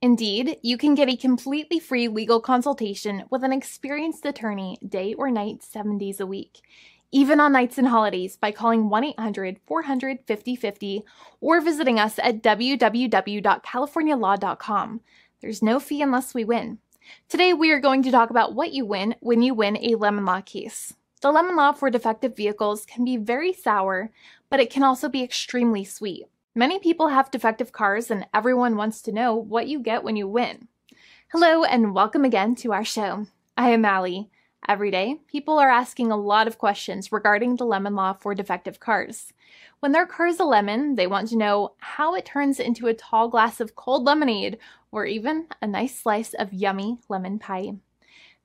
Indeed, you can get a completely free legal consultation with an experienced attorney day or night, 7 days a week, even on nights and holidays by calling 1-800-400-5050 or visiting us at www.californialaw.com. There's no fee unless we win. Today, we are going to talk about what you win when you win a lemon law case. The lemon law for defective vehicles can be very sour, but it can also be extremely sweet. Many people have defective cars, and everyone wants to know what you get when you win. Hello, and welcome again to our show. I am Allie. Every day, people are asking a lot of questions regarding the lemon law for defective cars. When their car is a lemon, they want to know how it turns into a tall glass of cold lemonade, or even a nice slice of yummy lemon pie.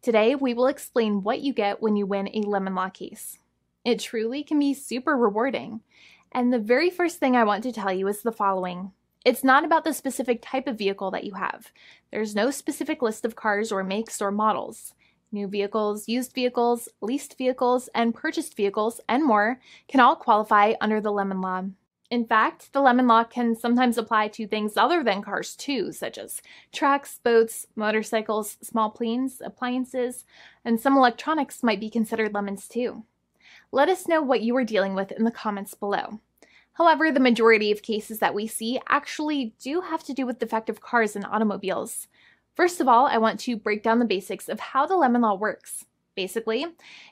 Today, we will explain what you get when you win a lemon law case. It truly can be super rewarding. And the very first thing I want to tell you is the following. It's not about the specific type of vehicle that you have. There's no specific list of cars or makes or models. New vehicles, used vehicles, leased vehicles, and purchased vehicles, and more can all qualify under the lemon law. In fact, the lemon law can sometimes apply to things other than cars too, such as trucks, boats, motorcycles, small planes, appliances, and some electronics might be considered lemons too. Let us know what you are dealing with in the comments below. However, the majority of cases that we see actually do have to do with defective cars and automobiles. First of all, I want to break down the basics of how the lemon law works. Basically,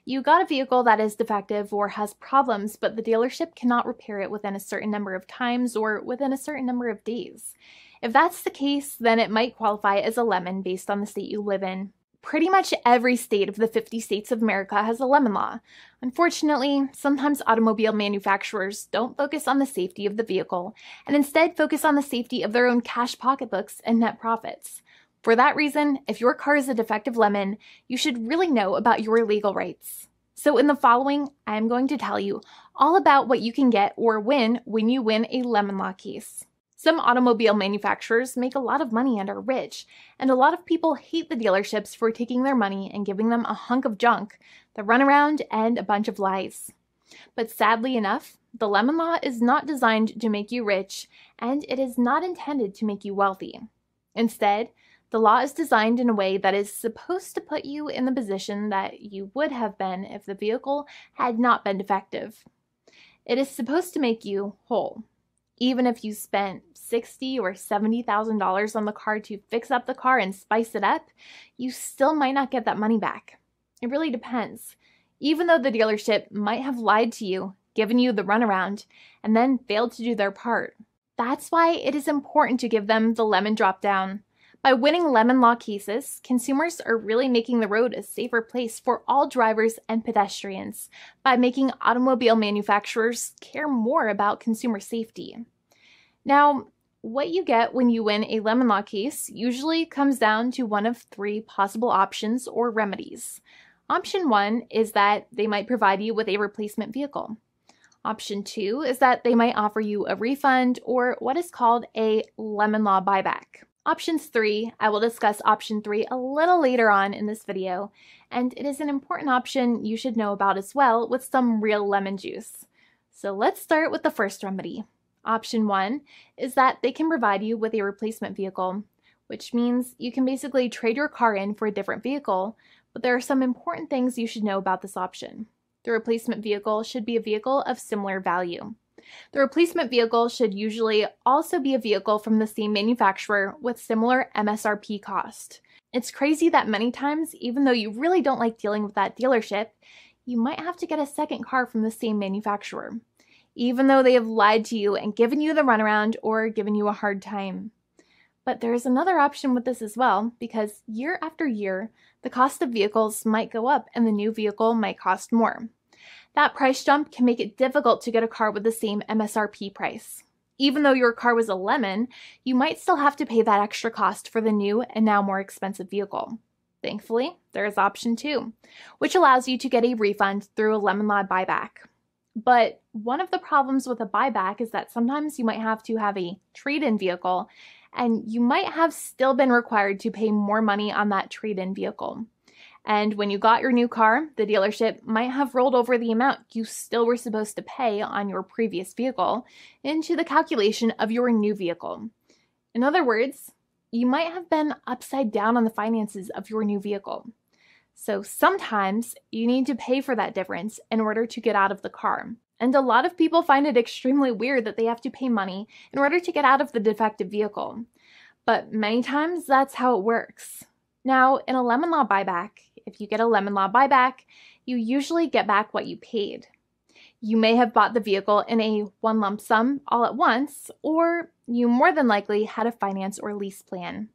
you got a vehicle that is defective or has problems, but the dealership cannot repair it within a certain number of times or within a certain number of days. If that's the case, then it might qualify as a lemon based on the state you live in. Pretty much every state of the 50 states of America has a lemon law. Unfortunately, sometimes automobile manufacturers don't focus on the safety of the vehicle and instead focus on the safety of their own cash pocketbooks and net profits. For that reason, if your car is a defective lemon, you should really know about your legal rights. So in the following, I am going to tell you all about what you can get or win when you win a lemon law case. Some automobile manufacturers make a lot of money and are rich, and a lot of people hate the dealerships for taking their money and giving them a hunk of junk, the runaround, and a bunch of lies. But sadly enough, the lemon law is not designed to make you rich, and it is not intended to make you wealthy. Instead, the law is designed in a way that is supposed to put you in the position that you would have been if the vehicle had not been defective. It is supposed to make you whole. Even if you spent $60,000 or $70,000 on the car to fix up the car and spice it up, you still might not get that money back. It really depends. Even though the dealership might have lied to you, given you the runaround, and then failed to do their part. That's why it is important to give them the lemon drop down. By winning lemon law cases, consumers are really making the road a safer place for all drivers and pedestrians by making automobile manufacturers care more about consumer safety. Now, what you get when you win a lemon law case usually comes down to one of three possible options or remedies. Option 1 is that they might provide you with a replacement vehicle. Option 2 is that they might offer you a refund or what is called a lemon law buyback. Options 3, I will discuss option 3 a little later on in this video, and it is an important option you should know about as well with some real lemon juice. So let's start with the first remedy. Option 1 is that they can provide you with a replacement vehicle, which means you can basically trade your car in for a different vehicle, but there are some important things you should know about this option. The replacement vehicle should be a vehicle of similar value. The replacement vehicle should usually also be a vehicle from the same manufacturer with similar MSRP cost. It's crazy that many times, even though you really don't like dealing with that dealership, you might have to get a second car from the same manufacturer, even though they have lied to you and given you the runaround or given you a hard time. But there is another option with this as well, because year after year, the cost of vehicles might go up and the new vehicle might cost more. That price jump can make it difficult to get a car with the same MSRP price. Even though your car was a lemon, you might still have to pay that extra cost for the new and now more expensive vehicle. Thankfully, there is option 2, which allows you to get a refund through a lemon law buyback. But one of the problems with a buyback is that sometimes you might have to have a trade-in vehicle, and you might have still been required to pay more money on that trade-in vehicle. And when you got your new car, the dealership might have rolled over the amount you still were supposed to pay on your previous vehicle into the calculation of your new vehicle. In other words, you might have been upside down on the finances of your new vehicle. So sometimes you need to pay for that difference in order to get out of the car. And a lot of people find it extremely weird that they have to pay money in order to get out of the defective vehicle. But many times that's how it works. Now, in a lemon law buyback, if you get a lemon law buyback, you usually get back what you paid. You may have bought the vehicle in a one lump sum all at once, or you more than likely had a finance or lease plan.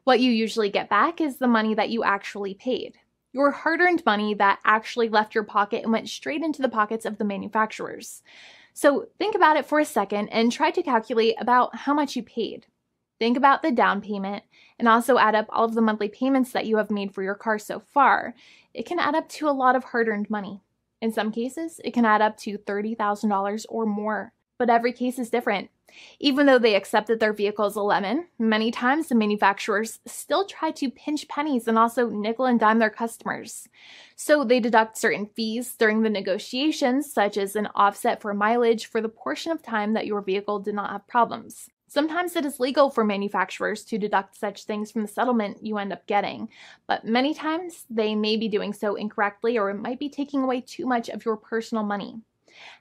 What you usually get back is the money that you actually paid. Your hard-earned money that actually left your pocket and went straight into the pockets of the manufacturers. So think about it for a second and try to calculate about how much you paid. Think about the down payment and also add up all of the monthly payments that you have made for your car so far. It can add up to a lot of hard-earned money. In some cases, it can add up to $30,000 or more, but every case is different. Even though they accept that their vehicle is a lemon, many times the manufacturers still try to pinch pennies and also nickel and dime their customers. So they deduct certain fees during the negotiations, such as an offset for mileage for the portion of time that your vehicle did not have problems. Sometimes it is legal for manufacturers to deduct such things from the settlement you end up getting, but many times they may be doing so incorrectly or it might be taking away too much of your personal money.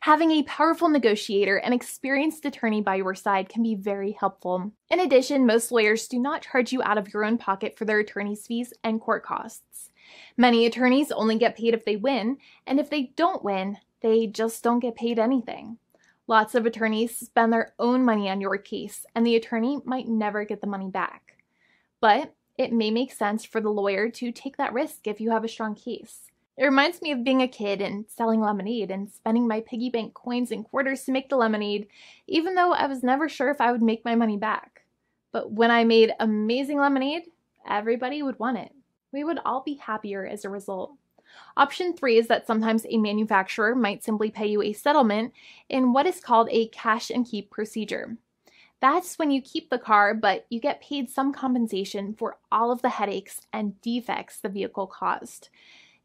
Having a powerful negotiator and experienced attorney by your side can be very helpful. In addition, most lawyers do not charge you out of your own pocket for their attorney's fees and court costs. Many attorneys only get paid if they win, and if they don't win, they just don't get paid anything. Lots of attorneys spend their own money on your case, and the attorney might never get the money back. But it may make sense for the lawyer to take that risk if you have a strong case. It reminds me of being a kid and selling lemonade and spending my piggy bank coins and quarters to make the lemonade, even though I was never sure if I would make my money back. But when I made amazing lemonade, everybody would want it. We would all be happier as a result. Option 3 is that sometimes a manufacturer might simply pay you a settlement in what is called a cash and keep procedure. That's when you keep the car, but you get paid some compensation for all of the headaches and defects the vehicle caused.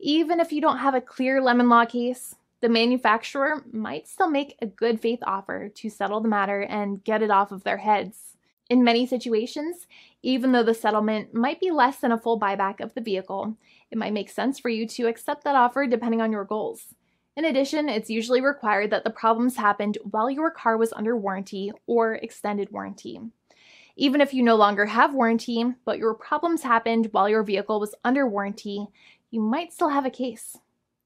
Even if you don't have a clear lemon law case, the manufacturer might still make a good faith offer to settle the matter and get it off of their heads. In many situations, even though the settlement might be less than a full buyback of the vehicle, it might make sense for you to accept that offer depending on your goals. In addition, it's usually required that the problems happened while your car was under warranty or extended warranty. Even if you no longer have warranty, but your problems happened while your vehicle was under warranty, you might still have a case.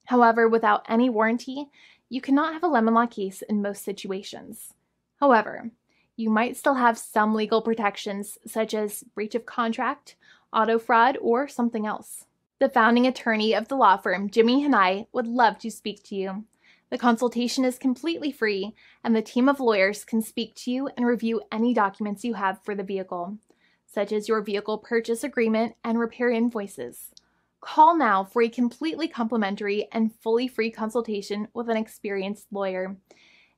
However, without any warranty, you cannot have a lemon law case in most situations. However, you might still have some legal protections such as breach of contract, auto fraud, or something else. The founding attorney of the law firm, Jimmy and I, would love to speak to you. The consultation is completely free, and the team of lawyers can speak to you and review any documents you have for the vehicle, such as your vehicle purchase agreement and repair invoices. Call now for a completely complimentary and fully free consultation with an experienced lawyer.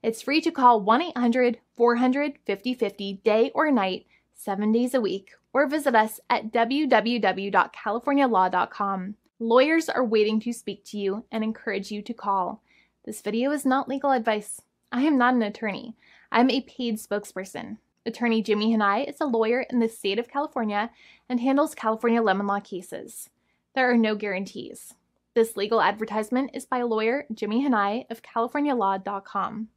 It's free to call 1-800-400-5050 day or night, 7 days a week, or visit us at www.californialaw.com. Lawyers are waiting to speak to you and encourage you to call. This video is not legal advice. I am not an attorney. I'm a paid spokesperson. Attorney Jimmy Hanai is a lawyer in the state of California and handles California lemon law cases. There are no guarantees. This legal advertisement is by lawyer Jimmy Hanai of CaliforniaLaw.com.